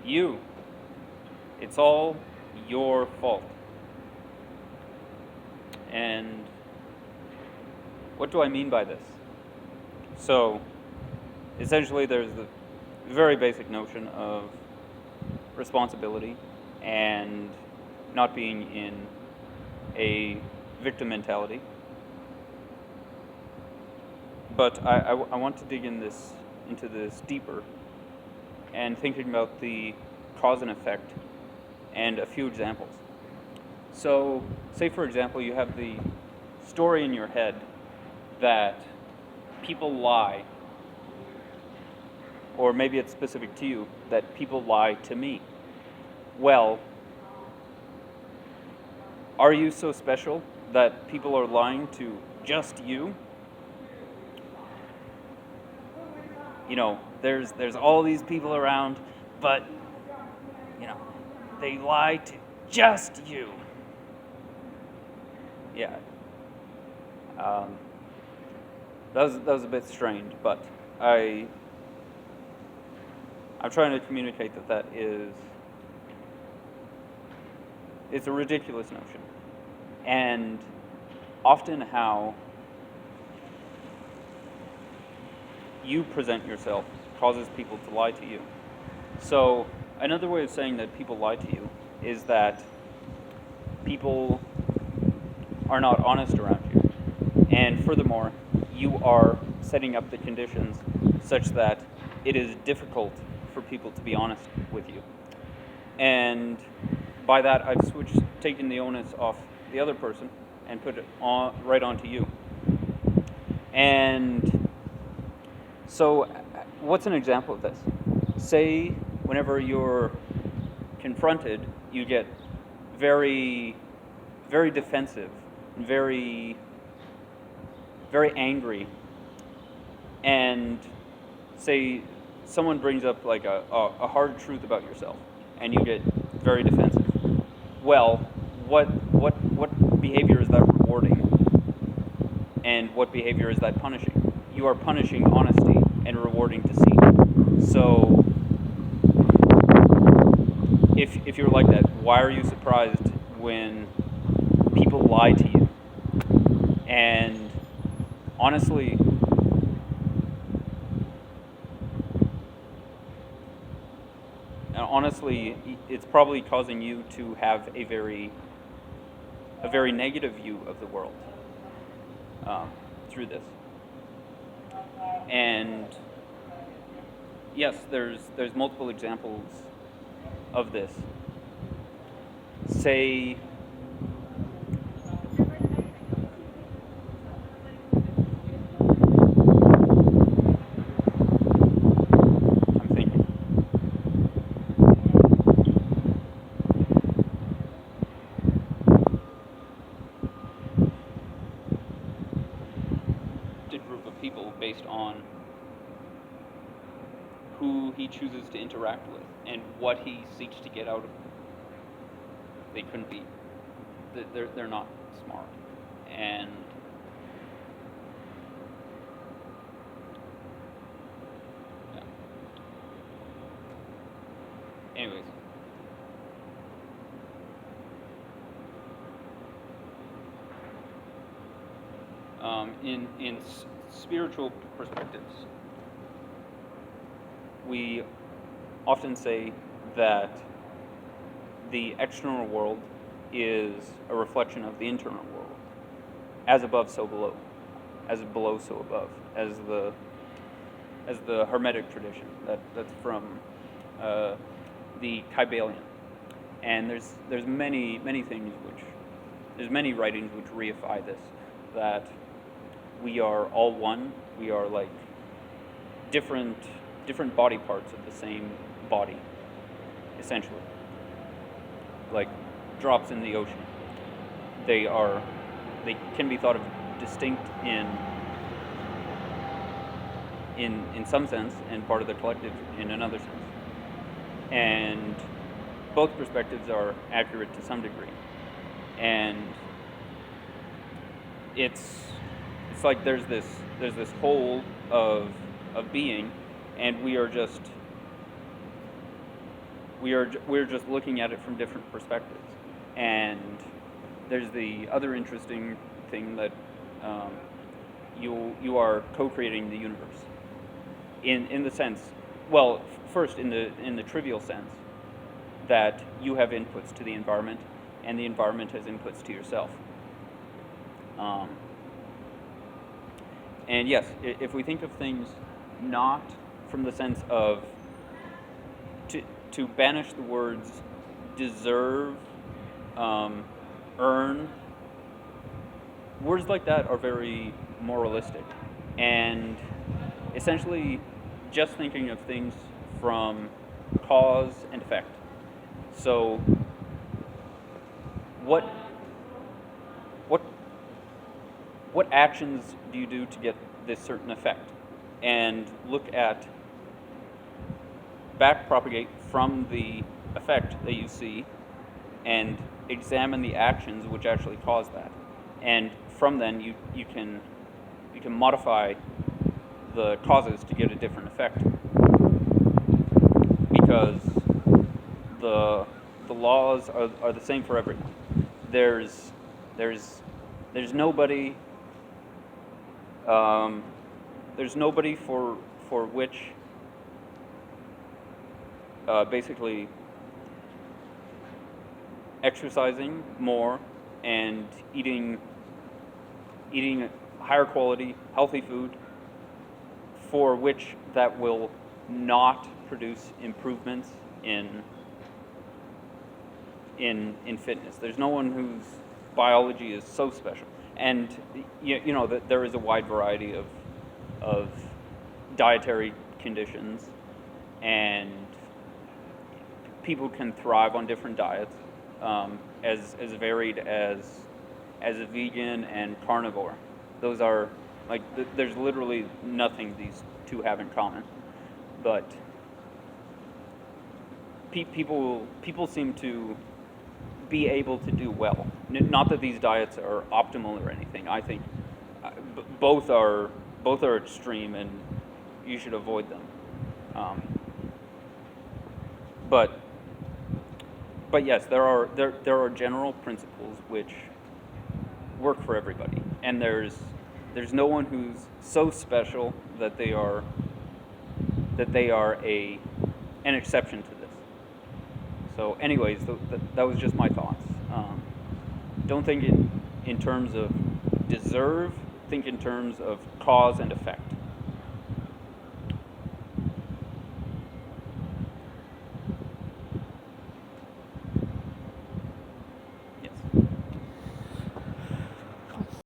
You. It's all your fault. And what do I mean by this? So, essentially, there's the very basic notion of responsibility and not being in a victim mentality. But I want to dig into this deeper and thinking about the cause and effect and a few examples. So, say for example, you have the story in your head that people lie, or maybe it's specific to you, that people lie to me. Well, are you so special that people are lying to just you? You know, there's all these people around, but, you know, they lie to just you. Yeah. That was a bit strange, but I'm trying to communicate that it's a ridiculous notion. And often how you present yourself causes people to lie to you. So another way of saying that people lie to you is that people are not honest around you. And furthermore, you are setting up the conditions such that it is difficult for people to be honest with you. And by that, I've taken the onus off the other person and put it right onto you. And so, what's an example of this? Say, whenever you're confronted, you get very, very defensive, very, very angry, and say someone brings up like a hard truth about yourself, and you get very defensive. Well, what behavior is that rewarding, and what behavior is that punishing? You are punishing honesty and rewarding deceit. So, if you're like that, why are you surprised when people lie to you? And honestly, it's probably causing you to have a very negative view of the world through this. And yes, there's multiple examples of this. Say, I'm thinking. A group of people based on who he chooses to interact with and what he seeks to get out of them. They couldn't be. They're not smart. And yeah. Anyways. In spiritual perspectives, we often say that the external world is a reflection of the internal world. As above, so below. As below, so above. As the Hermetic tradition that's from the Kybalion. And there's many things there's many writings which reify this, that we are all one. We are like different body parts of the same body, essentially. Like drops in the ocean. They can be thought of distinct in some sense and part of the collective in another sense. And both perspectives are accurate to some degree. And it's like there's this whole of being, and we are just we're just looking at it from different perspectives. And there's the other interesting thing that um, you are co-creating the universe in the sense, well, first in the trivial sense that you have inputs to the environment, and the environment has inputs to yourself. Um, and yes, if we think of things not from the sense of to banish the words deserve, um, earn, words like that are very moralistic, and essentially just thinking of things from cause and effect. So what what what actions do you do to get this certain effect? And look at back propagate from the effect that you see and examine the actions which actually cause that. And from then you can modify the causes to get a different effect, because the the laws are the same for everyone. There's there's there's nobody um, there's nobody for which basically exercising more and eating higher quality healthy food, for which that will not produce improvements in fitness. There's no one whose biology is so special, and you know that there is a wide variety of dietary conditions, and people can thrive on different diets, as varied as a vegan and carnivore. Those are like there's literally nothing these two have in common, but people seem to be able to do well. Not that these diets are optimal or anything. I think both are extreme, and you should avoid them. Um, but yes, there are general principles which work for everybody, and there's no one who's so special that they are an exception to this. So, anyways, that was just my thoughts. Don't think in terms of deserve. Think in terms of cause and effect.